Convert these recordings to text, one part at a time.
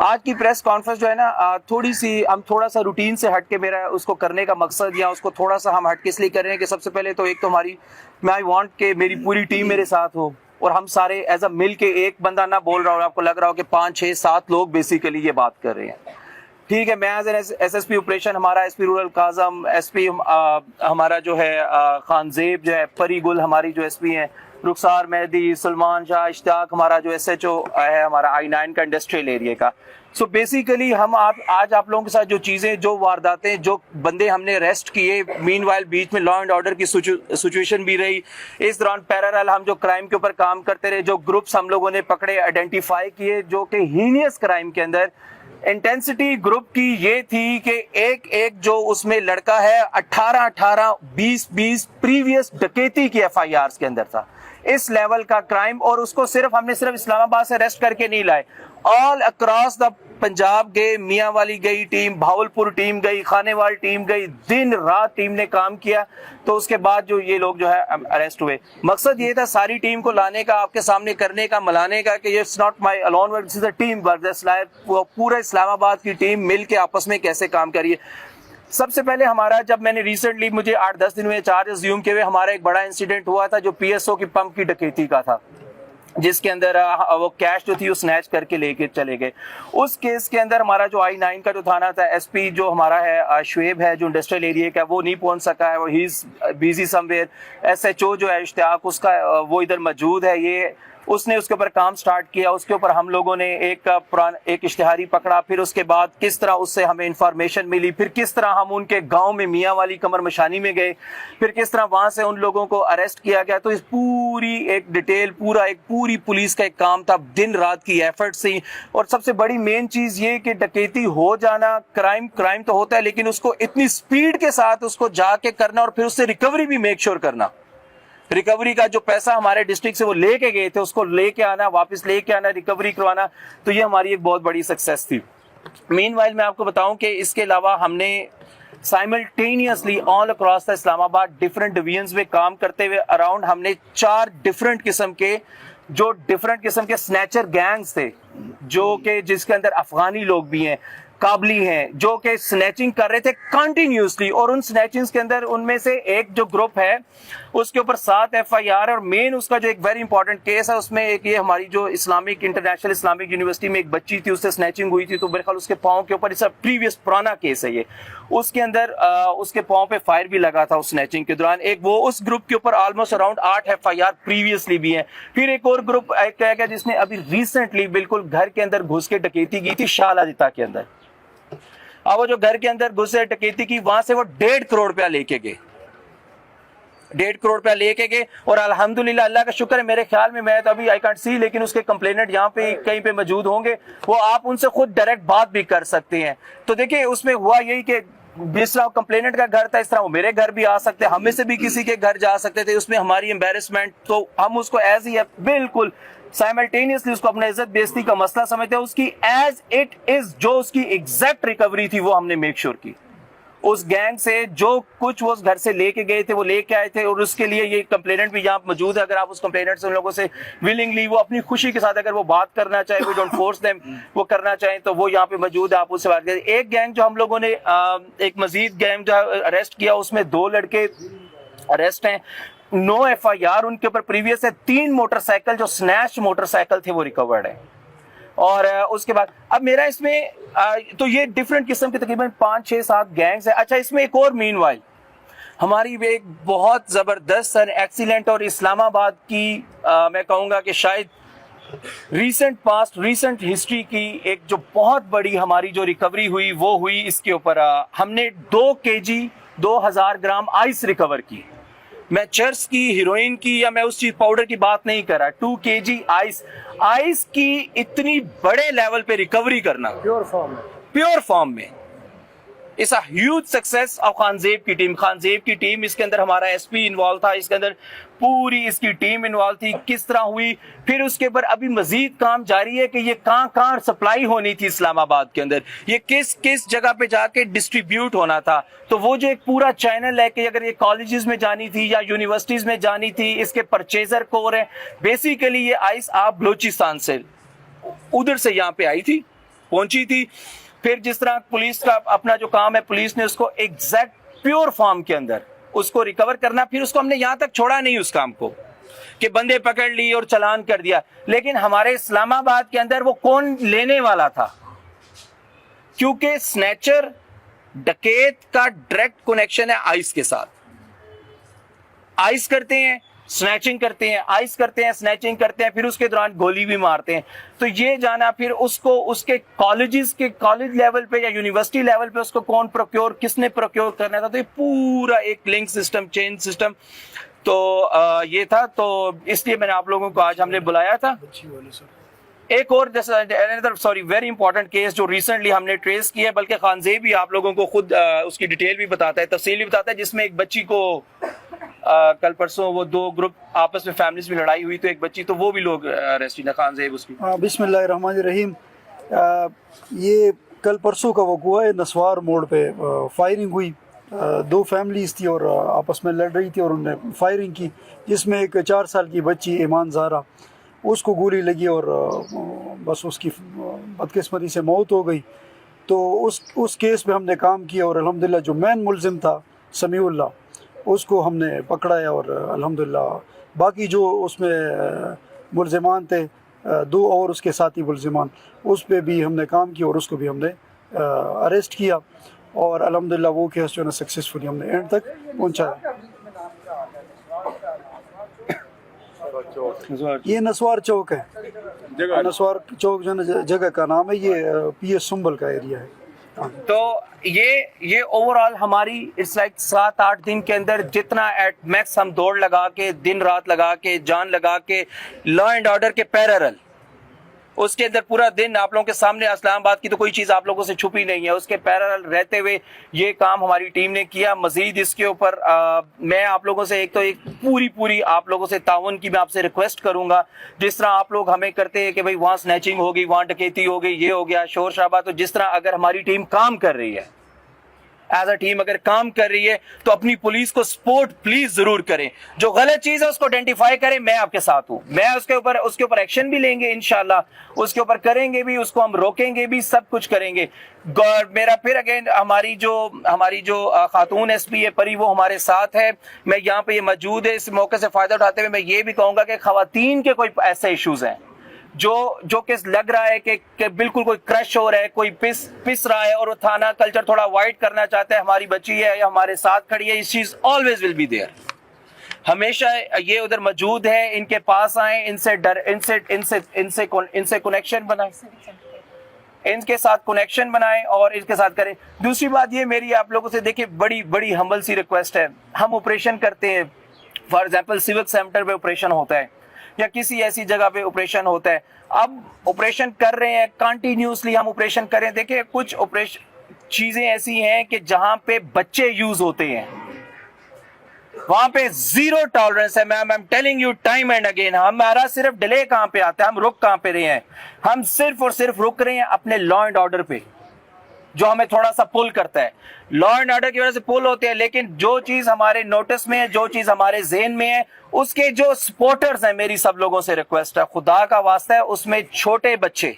آج کی press conference جو ہے نا تھوڑی سی ہم تھوڑا سا روٹین سے ہٹ کے میرا اس کو کرنے کا مقصد یا اس کو تھوڑا سا ہم ہٹ کے اس لیے کر رہے ہیں کہ سب سے پہلے تو ایک تو میں وانٹ کہ میری پوری ٹیم میرے ساتھ ہو اور ہم سارے ایز اے مل کے ایک بندہ نہ بول رہا ہو آپ کو لگ رہا ہو کہ 5 6 7 لوگ بیسیکلی یہ بات کر رہے ہیں. ٹھیک ہے, میں as an S S P operation, ہمارا S P rural Kazim, S P ہمارا جو ہے خان زیب جو ہے, پری گل ہماری جو ایس پی ہیں, رخسار مہدی, سلمان شاہ, اشتیاق ہمارا جو ایس ایچ او ہے ہمارا I9 کا انڈسٹریل ایریا کا. سو بیسیکلی ہم آج آپ لوگوں کے ساتھ جو چیزیں, جو وارداتیں, جو بندے ہم نے ریسٹ کیے, مین وائل بیچ میں لا اینڈ آرڈر کی سچویشن بھی رہی, اس دوران پیرالل ہم جو کرائم کے اوپر کام کرتے رہے, جو گروپس ہم لوگوں نے پکڑے, آئیڈینٹیفائی کیے جو کہ ہینیس کرائم کے اندر انٹینسٹی گروپ کی یہ تھی کہ ایک جو اس میں لڑکا ہے 18 20 پریویس ڈکیتی کی FIRs کے اندر تھا, اس لیول کا کرائم. اور اس کو ہم نے صرف اسلام آباد سے ریسٹ کر کے نہیں لائے, آل اکراس دا پنجاب گئے, میاں والی گئی ٹیم, بھاولپور ٹیم گئی, خانے وال ٹیم گئی, دن رات ٹیم نے کام کیا. تو اس کے بعد جو یہ لوگ جو ہے اریسٹ ہوئے. مقصد یہ تھا ساری ٹیم کو لانے کا, آپ کے سامنے کرنے کا, ملانے کا کہ it's not my alone work, this is a team work. پورا اسلام آباد کی ٹیم مل کے آپس میں کیسے کام کریے. سب سے پہلے ہمارا, جب میں نے ریسنٹلی مجھے 8-10 دن میں چارجز زیوم کے ہوئے, ہمارا ایک بڑا انسیڈنٹ ہوا تھا جو PSO کی پمپ کی ڈکیتی کا تھا, جس کے اندر وہ کیش جو تھی وہ سنیچ کر کے لے کے چلے گئے. اس کیس کے اندر ہمارا جو I9 کا جو تھانہ تھا, ایس پی جو ہمارا ہے شعیب ہے جو انڈسٹریل ایریا کا, وہ نہیں پہنچ سکا ہے, وہ ہی از بیزی سم ویئر. SHO جو ہے اشتیاق, اس کا وہ ادھر موجود ہے, یہ اس نے اس کے اوپر کام سٹارٹ کیا. اس کے اوپر ہم لوگوں نے ایک اشتہاری پکڑا, پھر اس کے بعد کس طرح اس سے ہمیں انفارمیشن ملی, پھر کس طرح ہم ان کے گاؤں میں میاں والی کمر مشانی میں گئے, پھر کس طرح وہاں سے ان لوگوں کو اریسٹ کیا گیا. تو اس پوری ایک ڈیٹیل, پوری پولیس کا ایک کام تھا, دن رات کی ایفرٹ سے. اور سب سے بڑی مین چیز یہ کہ ڈکیتی ہو جانا, کرائم تو ہوتا ہے, لیکن اس کو اتنی سپیڈ کے ساتھ اس کو جا کے کرنا اور پھر اس سے ریکوری بھی میک شور کرنا. ریکوری کا جو پیسہ ہمارے ڈسٹرکٹ سے وہ لے کے گئے تھے, اس کو لے کے آنا, واپس لے کے آنا, ریکوری کروانا, تو یہ ہماری ایک بہت بڑی سکسیس تھی. مین وائل میں آپ کو بتاؤں کہ اس کے علاوہ ہم نے سائملٹینیسلی آل اکراس دا اسلام آباد ڈفرنٹ ڈویژنز میں کام کرتے ہوئے اراؤنڈ ہم نے 4 ڈفرنٹ قسم کے سنیچر گینگز تھے, جو کہ جس کے اندر افغانی لوگ بھی ہیں, کابلی ہیں, جو کہ سنیچنگ کر رہے تھے کنٹینیوسلی. اور ان سنیچنگز کے اندر ان میں سے ایک جو گروپ ہے اس کے اوپر 7 FIR, اور مین اس کا جو ایک ویری امپورٹنٹ کیس ہے اس میں ایک یہ ہماری جو انٹرنیشنل اسلامک یونیورسٹی میں ایک بچی تھی, اس سے سنیچنگ ہوئی تھی, تو میرے خیال اس کے پاؤں کے اوپر, اس کا پریویس پرانا کیس ہے یہ, اس کے اندر اس کے پاؤں پہ فائر بھی لگا تھا اس سنیچنگ کے دوران. ایک وہ اس گروپ کے اوپر آلموسٹ اراؤنڈ 8 FIR پریویسلی بھی ہیں. پھر ایک اور گروپ کیا گیا جس نے ابھی ریسنٹلی بالکل گھر کے اندر گھس کے ڈکیتی کی تھی شاہ علاجتا کے اندر. اب وہ جو گھر کے اندر گھسے ڈکیتی کی, وہاں سے وہ 1.5 کروڑ روپیہ لے کے گئے, 1.5 کروڑ روپیہ لے کے گئے. اور الحمدللہ اللہ کا شکر ہے, میرے خیال میں تو ابھی آئی کانٹ سی, لیکن اس کے کمپلیننٹ یہاں پہ کہیں پہ موجود ہوں گے, وہ آپ ان سے خود ڈائریکٹ بات بھی کر سکتے ہیں. تو دیکھیں اس میں ہوا یہی کہ جس طرح کمپلیننٹ کا گھر تھا, اس طرح وہ میرے گھر بھی آ سکتے, ہم میں سے بھی کسی کے گھر جا سکتے تھے. اس میں ہماری امبیرسمنٹ, تو ہم اس کو ایز ہی بالکل سائملٹینیسلی اس کو اپنے عزت بیزتی کا مسئلہ سمجھتے ہیں, اس کی ایز اٹ از جو اس کی ایگزیکٹ ریکوری تھی وہ ہم نے میک شور کی. اس گینگ سے جو کچھ وہ گھر سے لے کے گئے تھے وہ لے کے آئے تھے, اور اس کے لیے یہ کمپلیننٹ بھی یہاں موجود ہے. اگر آپ اس کمپلیننٹ سے ان لوگوں سے ولنگلی, وہ اپنی خوشی کے ساتھ اگر وہ بات کرنا چاہیں, وی ڈونٹ فورس دیم, وہ کرنا چاہیں تو وہ یہاں پہ موجود ہے, آپ اس سے بات کریں. ایک گینگ جو ہم لوگوں نے ایک مزید گینگ جو اریسٹ کیا, اس میں 2 لڑکے اریسٹ ہیں, 9 FIR ان کے اوپر پریویس ہے, 3 موٹر سائیکل جو سنیچ موٹر سائیکل تھے وہ ریکورڈ ہے. اور اس کے بعد اب میرا اس میں تو یہ ڈفرنٹ قسم کے تقریباً 5 6 7 گینگز ہیں. اچھا, اس میں ایک اور مین وائل ہماری ایک بہت زبردست اور ایکسیلنٹ, اور اسلام آباد کی میں کہوں گا کہ شاید ریسنٹ ہسٹری کی ایک جو بہت بڑی ہماری جو ریکوری ہوئی وہ ہوئی اس کے اوپر. ہم نے 2 kg 2000 گرام آئس ریکور کی. میں چرس کی, ہیروئن کی, یا میں اس چیز پاؤڈر کی بات نہیں کر رہا, 2 kg آئس کی اتنی بڑے لیول پہ ریکوری کرنا پیور فارم میں, اس a huge success of Khan زیب کی ٹیم. اس کے اندر ہمارا ایس پی انوالو تھا, اس کے اندر پوری اس کی ٹیم انوالو تھی. کس طرح ہوئی, پھر اس کے اوپر ابھی مزید کام جاری ہے کہ یہ کہاں سپلائی ہونی تھی اسلام آباد کے اندر, یہ کس جگہ پہ جا کے ڈسٹریبیوٹ ہونا تھا. تو وہ جو ایک پورا چینل ہے کہ اگر یہ کالجز میں جانی تھی یا یونیورسٹیز میں جانی تھی, اس کے پرچیزر کور ہیں. بیسیکلی یہ آئس آپ بلوچستان سے ادھر سے یہاں پہ آئی تھی, پہنچی تھی. پھر جس طرح پولیس کا اپنا جو کام ہے, پولیس نے اس کو ایگزیکٹ پیور فارم کے اندر اس کو ریکور کرنا, پھر اس کو ہم نے یہاں تک چھوڑا نہیں اس کام کو کہ بندے پکڑ لی اور چلان کر دیا. لیکن ہمارے اسلام آباد کے اندر وہ کون لینے والا تھا, کیونکہ سنیچر ڈکیت کا ڈائریکٹ کنیکشن ہے آئس کے ساتھ. آئس کرتے ہیں, سنیچنگ کرتے ہیں, آئس کرتے ہیں, سنیچنگ کرتے ہیں, پھر اس کے دوران گولی بھی مارتے ہیں. تو یہ جانا پھر اس کو اس کے کالجز کے کالج لیول پہ یا یونیورسٹی لیول پہ اس کو کون پروکیور, کس نے پروکیور کرنا تھا, تو یہ پورا ایک لنک سسٹم, چین سسٹم تو یہ تھا. تو اس لیے میں نے آپ لوگوں کو آج ہم نے بلایا تھا. ایک اور سوری ویری امپورٹنٹ کیس جو ریسنٹلی ہم نے ٹریس کیا ہے, بلکہ خانزیب بھی آپ لوگوں کو خود اس کی ڈیٹیل بھی بتاتا ہے, تفصیل بھی بتاتا ہے, جس میں ایک بچی کو کل پرسوں وہ دو گروپ آپس میں فیملیز میں لڑائی ہوئی, تو ایک بچی, تو وہ بھی لوگ اریسٹ ہیں. خانزیب اس کی. بسم اللہ الرحمن الرحیم. یہ کل پرسوں کا وقوع ہے, نسوار موڑ پہ فائرنگ ہوئی, دو فیملیز تھی اور آپس میں لڑ رہی تھی اور انہوں نے فائرنگ کی, جس میں ایک 4 سال کی بچی ایمان زہرا, اس کو گولی لگی اور بس اس کی بدقسمتی سے موت ہو گئی. تو اس کیس میں ہم نے کام کیا اور الحمدللہ جو مین ملزم تھا سمیع اللہ, اس کو ہم نے پکڑا ہے, اور الحمدللہ باقی جو اس میں ملزمان تھے 2 اور اس کے ساتھی ملزمان, اس پہ بھی ہم نے کام کیا اور اس کو بھی ہم نے اریسٹ کیا, اور الحمدللہ وہ کیس جو ہے نا سکسیسفلی ہم نے اینڈ تک پہنچایا. یہ نسوار چوک ہے, نسوار چوک جو ہے نا جگہ کا نام ہے, یہ پی ایس سنبل کا ایریا ہے. تو یہ اوور آل ہماری اٹس لائک 7-8 دن کے اندر جتنا ایٹ میکس ہم دوڑ لگا کے, دن رات لگا کے, جان لگا کے, لا اینڈ آرڈر کے پیرل, اس کے اندر پورا دن آپ لوگوں کے سامنے, اسلام آباد کی تو کوئی چیز آپ لوگوں سے چھپی نہیں ہے, اس کے پیرل رہتے ہوئے یہ کام ہماری ٹیم نے کیا. مزید اس کے اوپر میں آپ لوگوں سے ایک پوری آپ لوگوں سے تعاون کی میں آپ سے ریکویسٹ کروں گا. جس طرح آپ لوگ ہمیں کرتے ہیں کہ بھئی وہاں سنیچنگ ہوگی, وہاں ڈکیتی ہوگی, یہ ہو گیا شور شرابہ, تو جس طرح اگر ہماری ٹیم کام کر رہی ہے, ایز اے ٹیم اگر کام کر رہی ہے, تو اپنی پولیس کو سپورٹ پلیز ضرور کریں. جو غلط چیز ہے اس کو آئیڈینٹیفائی کریں, میں آپ کے ساتھ ہوں, میں اس کے اوپر ایکشن بھی لیں گے انشاءاللہ, اس کے اوپر کریں گے بھی, اس کو ہم روکیں گے بھی, سب کچھ کریں گے. میرا پھر اگین ہماری جو خاتون ایس پی ہے پری, وہ ہمارے ساتھ ہے, میں یہاں پہ یہ موجود ہے. اس موقع سے فائدہ اٹھاتے ہوئے میں یہ بھی کہوں گا کہ خواتین کے کوئی ایسے ایشوز ہیں جو کہ لگ رہا ہے کہ بالکل کوئی کرش ہو رہا ہے, کوئی پس رہا ہے, اور وہ تھانہ کلچر تھوڑا وائٹ کرنا چاہتا ہے, ہماری بچی ہے یا ہمارے ساتھ کھڑی ہے, اس چیز آلویز ول بی دیئر, ہمیشہ یہ ادھر موجود ہے. ان کے پاس آئیں, ان سے کنیکشن بنائیں, ان کے ساتھ کنیکشن بنائیں اور ان کے ساتھ کریں. دوسری بات یہ میری آپ لوگوں سے دیکھیں بڑی ہمبل سی ریکویسٹ ہے, ہم آپریشن کرتے ہیں, فار ایگزامپل سیول سینٹر پہ آپریشن ہوتا ہے یا کسی ایسی جگہ پہ آپریشن ہوتا ہے, اب آپریشن کر رہے ہیں کنٹینیوسلی, ہم آپریشن کریں. دیکھیں کچھ چیزیں ایسی ہیں کہ جہاں پہ بچے یوز ہوتے ہیں, وہاں پہ زیرو ٹالرنس ہے. Ma'am I am telling you time and again, ہمارا صرف ڈیلے کہاں پہ آتا ہے, ہم رک کہاں پہ رہے ہیں, ہم صرف اور صرف رک رہے ہیں اپنے لا اینڈ آرڈر پہ, جو ہمیں تھوڑا سا پل کرتا ہے. لا اینڈ آرڈر کی وجہ سے پل ہوتے ہیں, لیکن جو چیز ہمارے نوٹس میں ہے, جو چیز ہمارے ذہن میں ہے, اس کے جو سپورٹرز ہیں, میری سب لوگوں سے ریکویسٹ ہے, خدا کا واسطہ ہے, اس میں چھوٹے بچے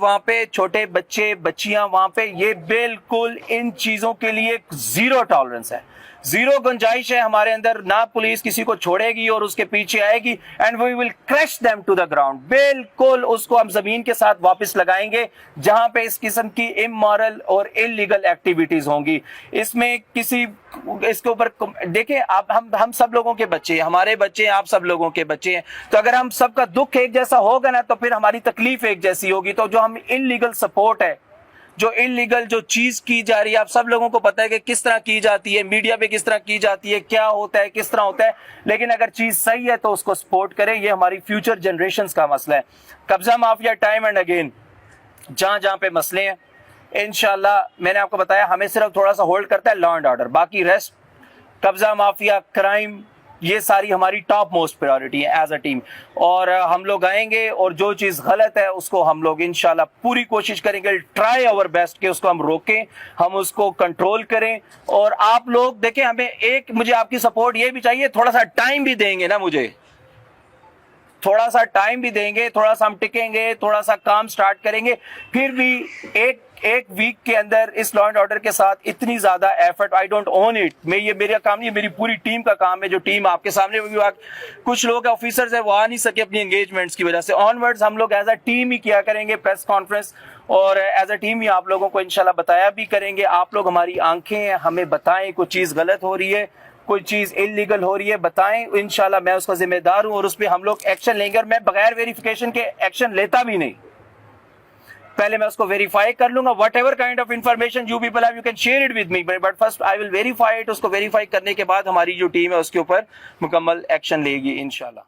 وہاں پہ, چھوٹے بچے بچیاں وہاں پہ, یہ بالکل ان چیزوں کے لیے زیرو ٹالرنس ہے, زیرو گنجائش ہے ہمارے اندر. نہ پولیس کسی کو چھوڑے گی اور اس کے پیچھے آئے گی, and we will crash them to the ground. بالکل اس کو ہم زمین کے ساتھ واپس لگائیں گے جہاں پہ اس قسم کی امورل اور انلیگل ایکٹیویٹیز ہوں گی. اس میں اس کے اوپر دیکھیں آپ, ہم سب لوگوں کے بچے ہیں, ہمارے بچے ہیں, آپ سب لوگوں کے بچے ہیں, تو اگر ہم سب کا دکھ ایک جیسا ہوگا نا, تو پھر ہماری تکلیف ایک جیسی ہوگی. تو جو ہم انلیگل سپورٹ ہے, جو انلیگل جو چیز کی جا رہی ہے, آپ سب لوگوں کو پتہ ہے کہ کس طرح کی جاتی ہے, میڈیا پہ کس طرح کی جاتی ہے, کیا ہوتا ہے, کس طرح ہوتا ہے, لیکن اگر چیز صحیح ہے تو اس کو سپورٹ کریں. یہ ہماری فیوچر جنریشنز کا مسئلہ ہے. قبضہ مافیا ٹائم اینڈ اگین جہاں پہ مسئلے ہیں, انشاءاللہ میں نے آپ کو بتایا ہمیں صرف تھوڑا سا ہولڈ کرتا ہے لا اینڈ آرڈر, باقی ریسٹ قبضہ مافیا, کرائم, یہ ساری ہماری ٹاپ موسٹ پریورٹی ہے ایز اے ٹیم. اور ہم لوگ آئیں گے اور جو چیز غلط ہے اس کو ہم لوگ انشاءاللہ پوری کوشش کریں گے, ٹرائی آور بیسٹ کہ اس کو ہم روکیں, ہم اس کو کنٹرول کریں. اور آپ لوگ دیکھیں, ہمیں مجھے آپ کی سپورٹ یہ بھی چاہیے, تھوڑا سا ٹائم بھی دیں گے نا مجھے, تھوڑا سا ٹائم بھی دیں گے, تھوڑا سا ہم ٹکیں گے, تھوڑا سا کام سٹارٹ کریں گے, پھر بھی ایک ویک کے اندر اس لا اینڈ آرڈر کے ساتھ اتنی زیادہ effort, I don't own it, یہ میرا کام نہیں, میری پوری ٹیم کا کام ہے. جو ٹیم آپ کے سامنے کچھ لوگ آفیسرز ہیں وہ آ نہیں سکے اپنی انگیجمنٹس کی وجہ سے, آن ورڈز ہم لوگ ایز اے ٹیم ہی کیا کریں گے پریس کانفرنس, اور ایز اے ٹیم ہی آپ لوگوں کو انشاءاللہ بتایا بھی کریں گے. آپ لوگ ہماری آنکھیں ہیں, ہمیں بتائیں کوئی چیز غلط ہو رہی ہے, کوئی چیز انلیگل ہو رہی ہے, بتائیں, انشاءاللہ میں اس کا ذمہ دار ہوں اور اس پہ ہم لوگ ایکشن لیں گے. اور میں بغیر ویریفیکیشن کے ایکشن لیتا بھی نہیں, پہلے میں اس کو ویریفائی کر لوں گا. Whatever kind of information you people have, you can share it with me, but first I will verify it. اس کو ویریفائی کرنے کے بعد ہماری جو ٹیم ہے اس کے اوپر مکمل ایکشن لے گی انشاءاللہ.